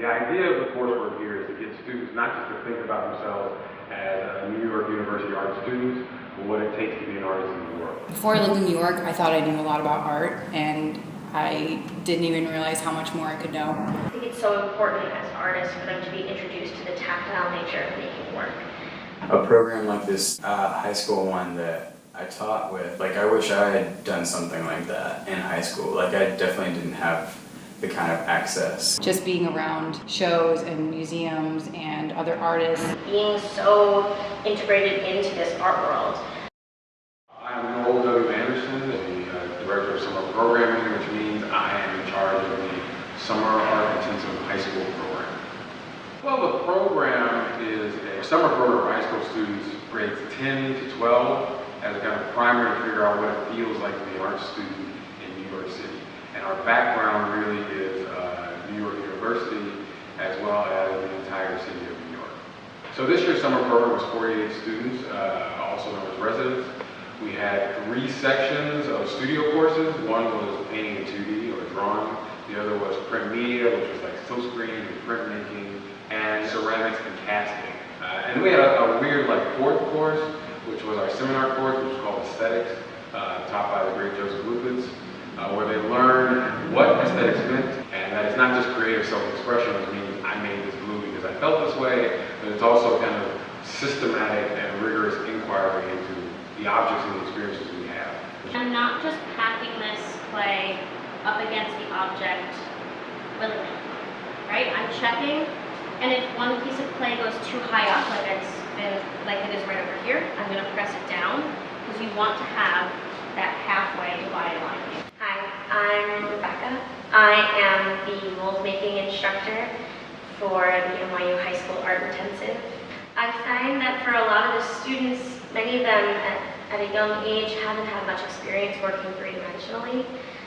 The idea of the coursework here is to get students not just to think about themselves as New York University art students, but what it takes to be an artist in New York. Before I lived in New York, I thought I knew a lot about art, and I didn't even realize how much more I could know. I think it's so important as artists for them to be introduced to the tactile nature of making work. A program like this high school one that I taught with, like, I wish I had done something like that in high school. Like, I definitely didn't have the kind of access. Just being around shows and museums and other artists. Being so integrated into this art world. I'm Noel W. Anderson, the Director of Summer Programming, which means I am in charge of the Summer Art Intensive High School program. Well, the program is a summer program for high school students, grades 10 to 12, as a kind of primer to figure out what it feels like to be an art student in New York City. And our background really is New York University, as well as the entire city of New York. So this year's summer program was 48 students, also known as residents. We had 3 sections of studio courses. One was painting in 2D or drawing. The other was print media, which was like silkscreen and printmaking, and ceramics and casting. And then we had a weird like 4th course, which was our seminar course, which was called Aesthetics, taught by the great Joseph Lupitz, where they learned what aesthetics meant, and that it's not just creative self-expression, which means I made this blue because I felt this way, but it's also kind of systematic and rigorous inquiry into the objects and the experiences we have. I'm not just packing this clay up against the object willingly, right? I'm checking, and if one piece of clay goes too high up, like it is right over here, I'm going to press it down, because you want to have that halfway divided line. Hi, I'm Rebecca. I am the mold making instructor for the NYU High School Art Intensive. I find that for a lot of the students, many of them at a young age haven't had much experience working three-dimensionally.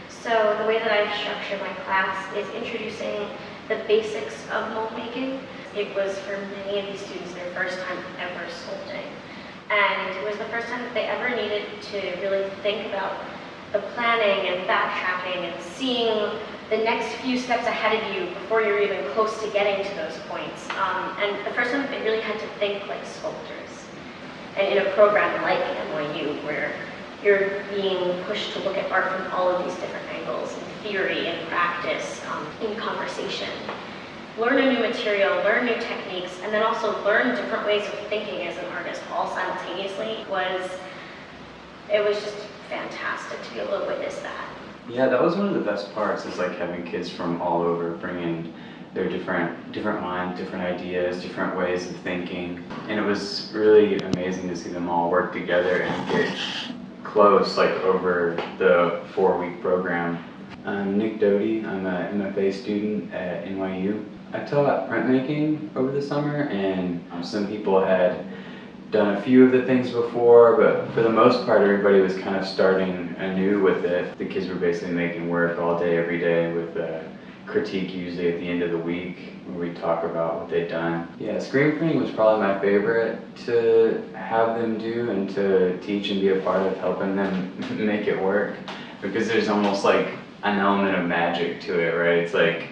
So the way that I've structured my class is introducing the basics of mold making. It was for many of these students their first time ever sculpting. And it was the first time that they ever needed to really think about the planning and backtracking and seeing the next few steps ahead of you before you're even close to getting to those points. And the first time that they really had to think like sculptors. And in a program like NYU, where you're being pushed to look at art from all of these different angles, in theory, in practice, in conversation. Learn a new material, learn new techniques, and then also learn different ways of thinking as an artist all simultaneously it was just fantastic to be able to witness that. Yeah, that was one of the best parts, is like having kids from all over bring in their different minds, different ideas, different ways of thinking. And it was really amazing to see them all work together and get close, like over the 4-week program. I'm Nick Doty. I'm an MFA student at NYU. I taught printmaking over the summer, and some people had done a few of the things before, but for the most part everybody was kind of starting anew with it. The kids were basically making work all day, every day, with a critique usually at the end of the week where we talk about what they'd done. Yeah, screenprinting was probably my favorite to have them do and to teach and be a part of, helping them make it work, because there's almost like an element of magic to it, right? It's like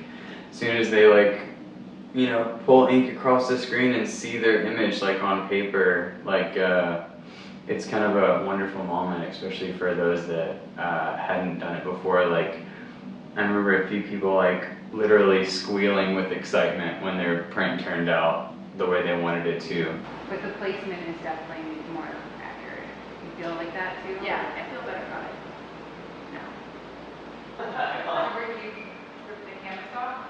as soon as they like, you know, pull ink across the screen and see their image like on paper, like it's kind of a wonderful moment, especially for those that hadn't done it before. Like I remember a few people like literally squealing with excitement when their print turned out the way they wanted it to. But the placement is definitely more accurate. You feel like that too? Yeah, I feel better about it. Remember you ripped the canvas off?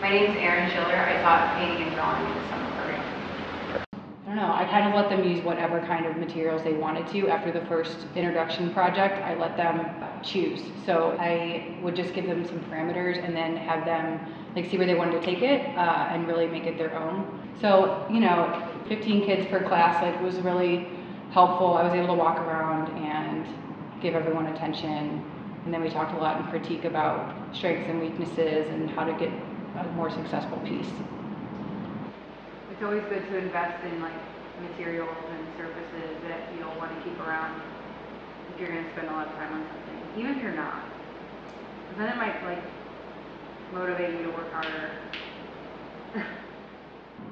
My name's Erin Schiller. I taught painting and drawing in the summer program. I don't know, I kind of let them use whatever kind of materials they wanted to. After the first introduction project, I let them choose. So I would just give them some parameters and then have them like see where they wanted to take it and really make it their own. So, you know, 15 kids per class like was really helpful. I was able to walk around and give everyone attention. And then we talked a lot in critique about strengths and weaknesses and how to get a more successful piece. It's always good to invest in like materials and surfaces that you'll want to keep around if you're going to spend a lot of time on something, even if you're not. Because then it might like motivate you to work harder?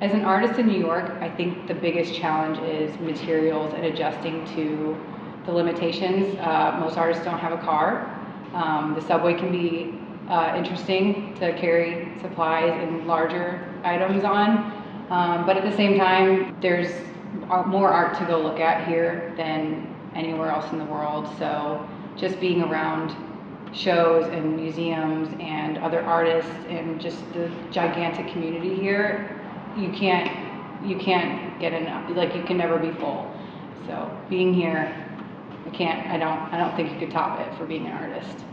As an artist in New York, I think the biggest challenge is materials and adjusting to the limitations. Most artists don't have a car. The subway can be interesting to carry supplies and larger items on, but at the same time, there's more art to go look at here than anywhere else in the world. So just being around shows and museums and other artists and just the gigantic community here, you can't get enough. Like, you can never be full. So being here, I don't think you could top it for being an artist.